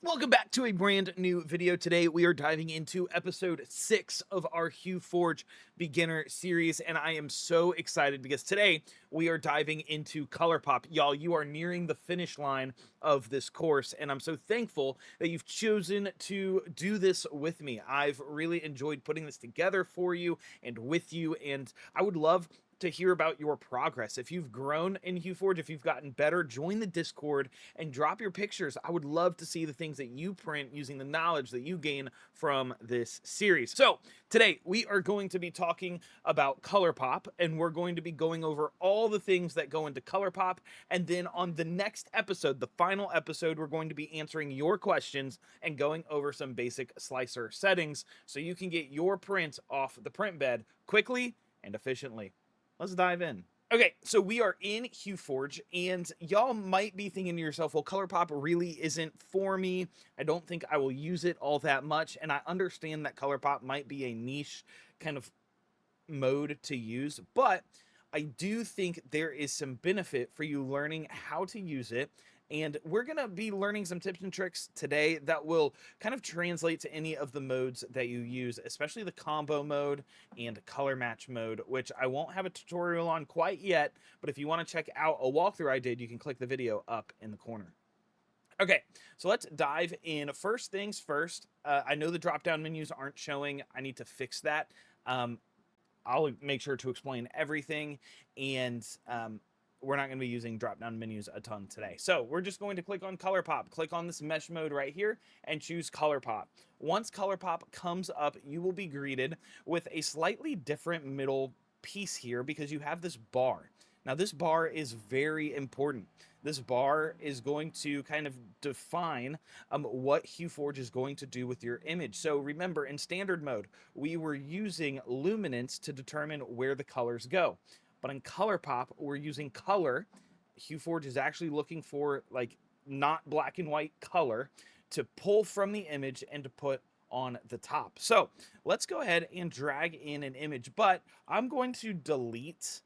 Welcome back to a brand new video. Today we are diving into episode 6 of our HueForge beginner series, and I am so excited because today we are diving into ColourPop. Y'all, you are nearing the finish line of this course, and I'm so thankful that you've chosen to do this with me. I've really enjoyed putting this together for you and with you, and I would love to hear about your progress. If you've grown in HueForge, if you've gotten better, join the Discord and drop your pictures. I would love to see the things that you print using the knowledge that you gain from this series. So today we are going to be talking about ColourPop, and we're going to be going over all the things that go into ColourPop. And then on the next episode, the final episode, we're going to be answering your questions and going over some basic slicer settings so you can get your print off the print bed quickly and efficiently. Let's dive in. Okay, so we are in HueForge, and y'all might be thinking to yourself, well, ColourPop really isn't for me. I don't think I will use it all that much, and I understand that ColourPop might be a niche kind of mode to use, but I do think there is some benefit for you learning how to use it. And we're going to be learning some tips and tricks today that will kind of translate to any of the modes that you use, especially the combo mode and color match mode, which I won't have a tutorial on quite yet. But if you want to check out a walkthrough I did, you can click the video up in the corner. Okay, so let's dive in. First things first, I know the drop-down menus aren't showing. I need to fix that. I'll make sure to explain everything, and we're not going to be using drop-down menus a ton today. So we're just going to click on ColourPop, click on this mesh mode right here, and choose ColourPop. Once ColourPop comes up, you will be greeted with a slightly different middle piece here because you have this bar. Now this bar is very important. This bar is going to kind of define what HueForge is going to do with your image. So remember, in standard mode, we were using luminance to determine where the colors go. But in ColourPop, we're using color. HueForge is actually looking for like not black and white color to pull from the image and to put on the top. So let's go ahead and drag in an image, but I'm going to delete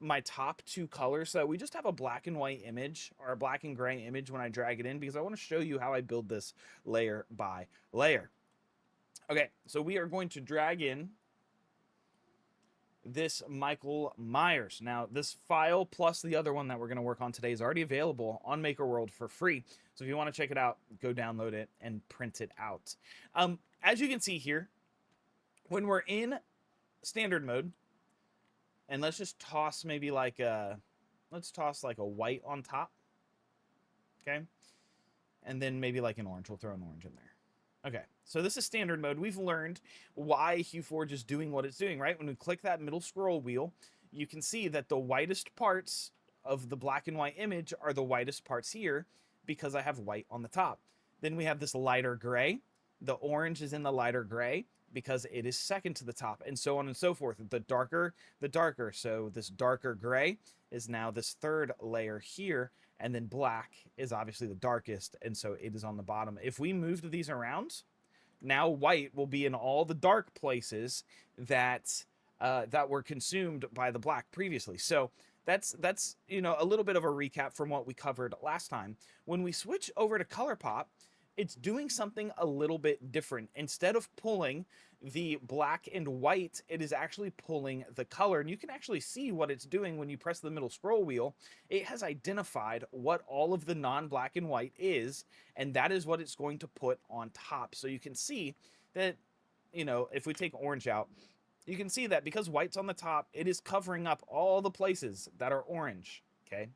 my top two colors so that we just have a black and white image or a black and gray image when I drag it in, because I want to show you how I build this layer by layer. Okay, so we are going to drag in this Michael Myers. Now, this file plus the other one that we're going to work on today is already available on MakerWorld for free. So if you want to check it out, go download it and print it out. As you can see here, when we're in standard mode, and let's just toss maybe like a, let's toss like a white on top. Okay. And then maybe like an orange. We'll throw an orange in there. Okay, so this is standard mode. We've learned why HueForge is doing what it's doing, right? When we click that middle scroll wheel, you can see that the whitest parts of the black and white image are the whitest parts here because I have white on the top. Then we have this lighter gray. The orange is in the lighter gray because it is second to the top, and so on and so forth. The darker, the darker. So this darker gray is now this third layer here, and then black is obviously the darkest, and so it is on the bottom. If we moved these around, now white will be in all the dark places that that were consumed by the black previously. So that's you know, a little bit of a recap from what we covered last time. When we switch over to ColourPop, it's doing something a little bit different. Instead of pulling the black and white, it is actually pulling the color. And you can actually see what it's doing when you press the middle scroll wheel. It has identified what all of the non-black and white is, and that is what it's going to put on top. So you can see that, you know, if we take orange out, you can see that because white's on the top, it is covering up all the places that are orange, okay?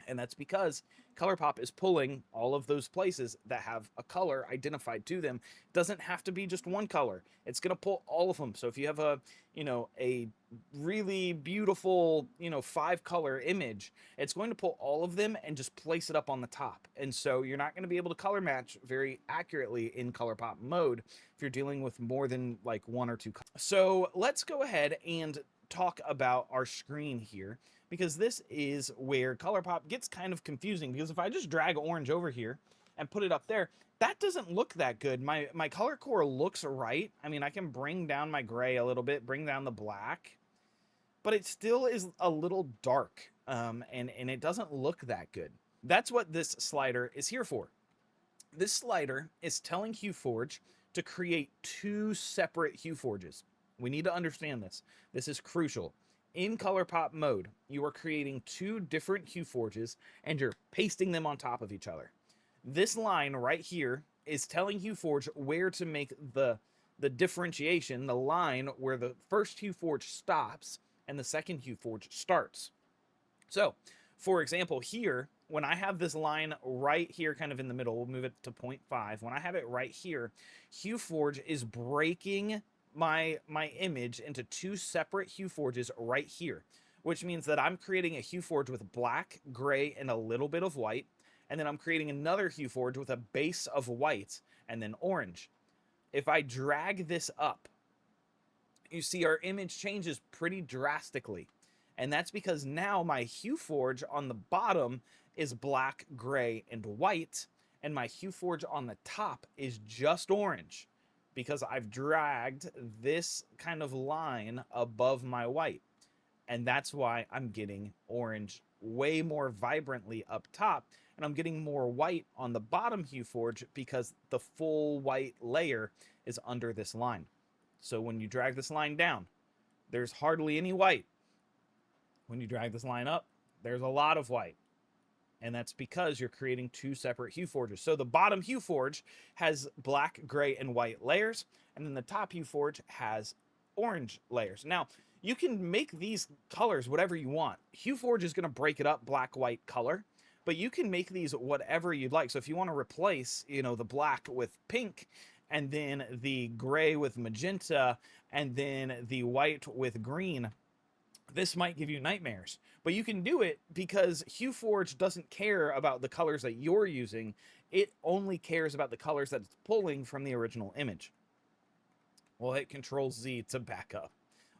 And that's because ColourPop is pulling all of those places that have a color identified to them. It doesn't have to be just one color. It's going to pull all of them. So if you have a, you know, a really beautiful, you know, 5-color image, it's going to pull all of them and just place it up on the top. And so you're not going to be able to color match very accurately in ColourPop mode if you're dealing with more than like 1 or 2 colors. So let's go ahead and talk about our screen here, because this is where ColourPop gets kind of confusing, because if I just drag orange over here and put it up there, that doesn't look that good. My color core looks right. I mean, I can bring down my gray a little bit, bring down the black, but it still is a little dark, and it doesn't look that good. That's what this slider is here for. This slider is telling HueForge to create two separate HueForges. We need to understand this. This is crucial. In ColorPop mode, you are creating two different HueForges and you're pasting them on top of each other. This line right here is telling HueForge where to make the differentiation, the line where the first HueForge stops and the second HueForge starts. So, for example, here, when I have this line right here kind of in the middle, we'll move it to 0.5. When I have it right here, HueForge is breaking my image into two separate HueForges right here, which means that I'm creating a HueForge with black, gray, and a little bit of white, and then I'm creating another HueForge with a base of white and then orange. If I drag this up, you see our image changes pretty drastically. And that's because now my HueForge on the bottom is black, gray, and white, and my HueForge on the top is just orange because I've dragged this kind of line above my white. And that's why I'm getting orange way more vibrantly up top, and I'm getting more white on the bottom HueForge because the full white layer is under this line. So when you drag this line down, there's hardly any white. When you drag this line up, there's a lot of white. And that's because you're creating two separate HueForges. So the bottom HueForge has black, gray, and white layers, and then the top HueForge has orange layers. Now, you can make these colors whatever you want. HueForge is going to break it up black, white, color, but you can make these whatever you'd like. So if you want to replace, the black with pink, and then the gray with magenta, and then the white with green, this might give you nightmares. But you can do it because HueForge doesn't care about the colors that you're using. It only cares about the colors that it's pulling from the original image. We'll hit Control-Z to back up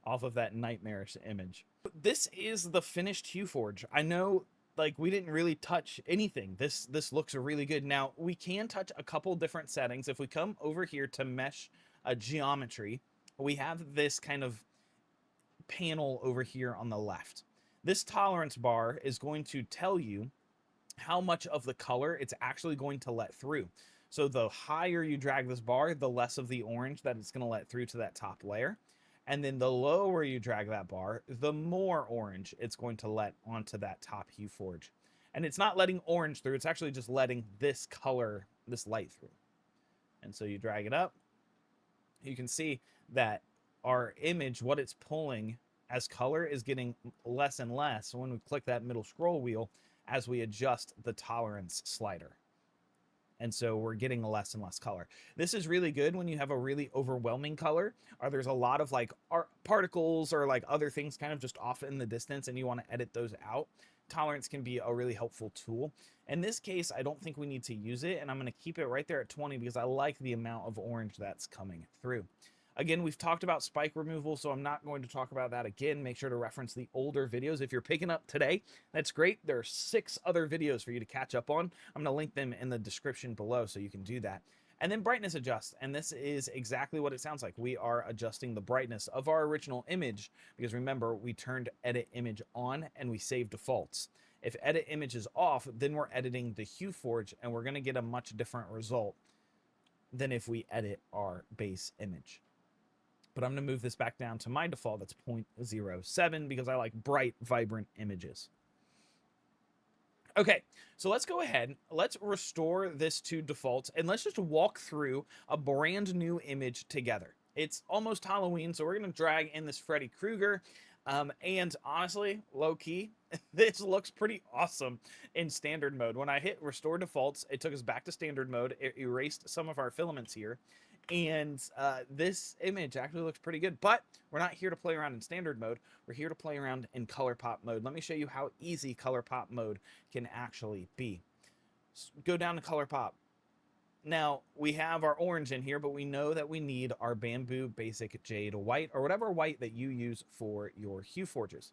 off of that nightmarish image. This is the finished HueForge. I know, we didn't really touch anything. This looks really good. Now, we can touch a couple different settings. If we come over here to mesh geometry, we have this kind of panel over here on the left. This tolerance bar is going to tell you how much of the color it's actually going to let through. So the higher you drag this bar, the less of the orange that it's going to let through to that top layer. And then the lower you drag that bar, the more orange it's going to let onto that top HueForge. And it's not letting orange through, it's actually just letting this color, this light through. And so you drag it up, you can see that our image, what it's pulling as color, is getting less and less when we click that middle scroll wheel as we adjust the tolerance slider. And so we're getting less and less color. This is really good when you have a really overwhelming color, or there's a lot of particles or other things kind of just off in the distance and you want to edit those out. Tolerance can be a really helpful tool. In this case, I don't think we need to use it, and I'm going to keep it right there at 20 because I like the amount of orange that's coming through. Again, we've talked about spike removal, so I'm not going to talk about that again. Make sure to reference the older videos. If you're picking up today, that's great. There are 6 other videos for you to catch up on. I'm going to link them in the description below so you can do that. And then brightness adjust, and this is exactly what it sounds like. We are adjusting the brightness of our original image because remember, we turned edit image on and we saved defaults. If edit image is off, then we're editing the HueForge and we're going to get a much different result than if we edit our base image. But I'm going to move this back down to my default. That's 0.07 because I like bright, vibrant images. Okay, so let's go ahead. Let's restore this to default, and let's just walk through a brand new image together. It's almost Halloween, so we're going to drag in this Freddy Krueger. And honestly, low-key, this looks pretty awesome in standard mode. When I hit restore defaults, it took us back to standard mode. It erased some of our filaments here. And this image actually looks pretty good, but we're not here to play around in standard mode. We're here to play around in ColorPop mode. Let me show you how easy ColorPop mode can actually be. Go down to ColorPop. Now, we have our orange in here, but we know that we need our bamboo basic jade white, or whatever white that you use for your HueForges.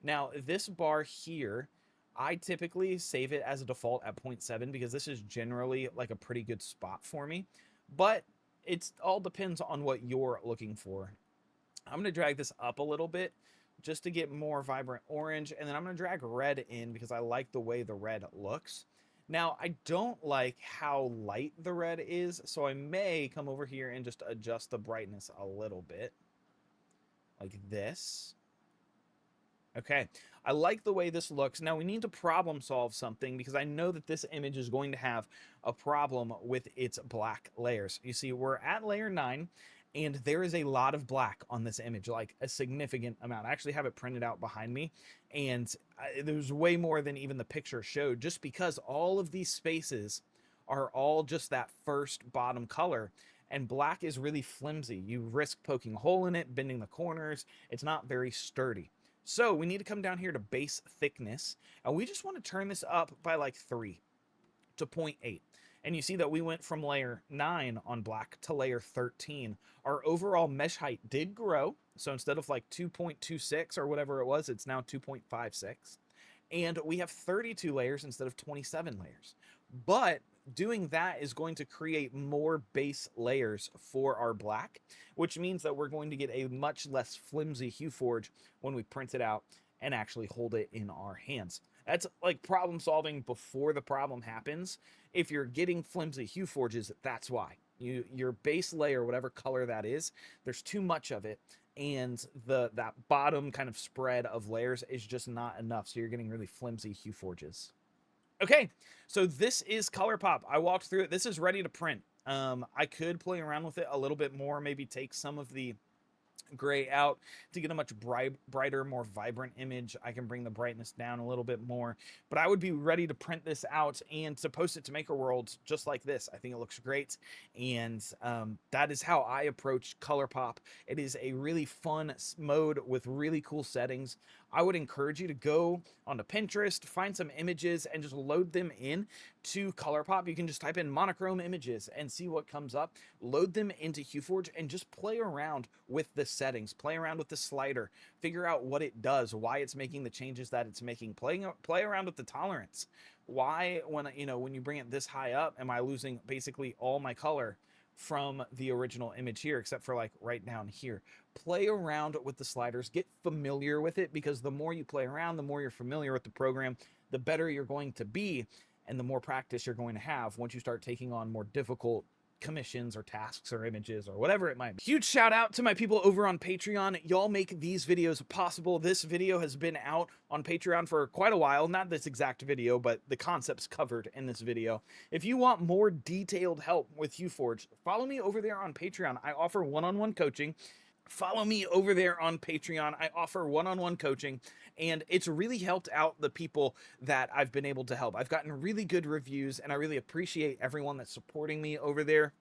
Now, this bar here, I typically save it as a default at 0.7 because this is generally a pretty good spot for me. But it all depends on what you're looking for. I'm going to drag this up a little bit just to get more vibrant orange, and then I'm going to drag red in because I like the way the red looks. Now, I don't like how light the red is, so I may come over here and just adjust the brightness a little bit, like this. Okay, I like the way this looks. Now we need to problem solve something because I know that this image is going to have a problem with its black layers. You see, we're at layer 9, and there is a lot of black on this image, like a significant amount. I actually have it printed out behind me, and there's way more than even the picture showed, just because all of these spaces are all just that first bottom color. And black is really flimsy. You risk poking a hole in it, bending the corners. It's not very sturdy. So we need to come down here to base thickness, and we just want to turn this up by like 3 to 0.8. And you see that we went from layer 9 on black to layer 13. Our overall mesh height did grow. So instead of like 2.26 or whatever it was, it's now 2.56. And we have 32 layers instead of 27 layers. But doing that is going to create more base layers for our black, which means that we're going to get a much less flimsy HueForge when we print it out and actually hold it in our hands. That's like problem solving before the problem happens. If you're getting flimsy HueForges, that's why. Your base layer, whatever color that is, there's too much of it, and that bottom kind of spread of layers is just not enough, so you're getting really flimsy HueForges. Okay, so this is ColourPop. I walked through it. This is ready to print. I could play around with it a little bit more, maybe take some of the gray out to get a much brighter, more vibrant image. I can bring the brightness down a little bit more, but I would be ready to print this out and to post it to MakerWorld just like this. I think it looks great, and that is how I approach ColourPop. It is a really fun mode with really cool settings. I would encourage you to go onto Pinterest, find some images, and just load them in to ColourPop. You can just type in monochrome images and see what comes up. Load them into HueForge and just play around with the settings. Play around with the slider. Figure out what it does, why it's making the changes that it's making. Play around with the tolerance. Why, when you bring it this high up, am I losing basically all my color from the original image here, except for like right down here? Play around with the sliders, get familiar with it, because the more you play around, the more you're familiar with the program, the better you're going to be, and the more practice you're going to have once you start taking on more difficult commissions or tasks or images or whatever it might be. Huge shout out to my people over on Patreon. Y'all make these videos possible. This video has been out on Patreon for quite a while. Not this exact video, but the concepts covered in this video. If you want more detailed help with HueForge, follow me over there on Patreon. I offer one-on-one coaching. Follow me over there on Patreon. I offer one-on-one coaching, and it's really helped out the people that I've been able to help. I've gotten really good reviews, and I really appreciate everyone that's supporting me over there.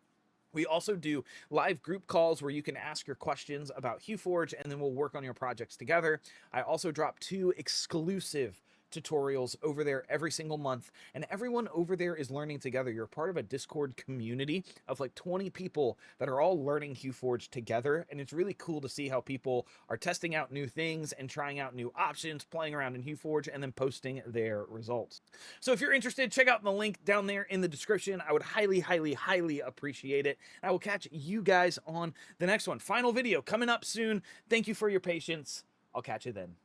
We also do live group calls where you can ask your questions about HueForge, and then we'll work on your projects together. I also drop 2 exclusive tutorials over there every single month, and everyone over there is learning together. You're part of a Discord community of like 20 people that are all learning HueForge together, and it's really cool to see how people are testing out new things and trying out new options, playing around in HueForge, and then posting their results. So if you're interested, check out the link down there in the description. I would highly, highly, highly appreciate it. I will catch you guys on the next one. Final video coming up soon. Thank you for your patience. I'll catch you then.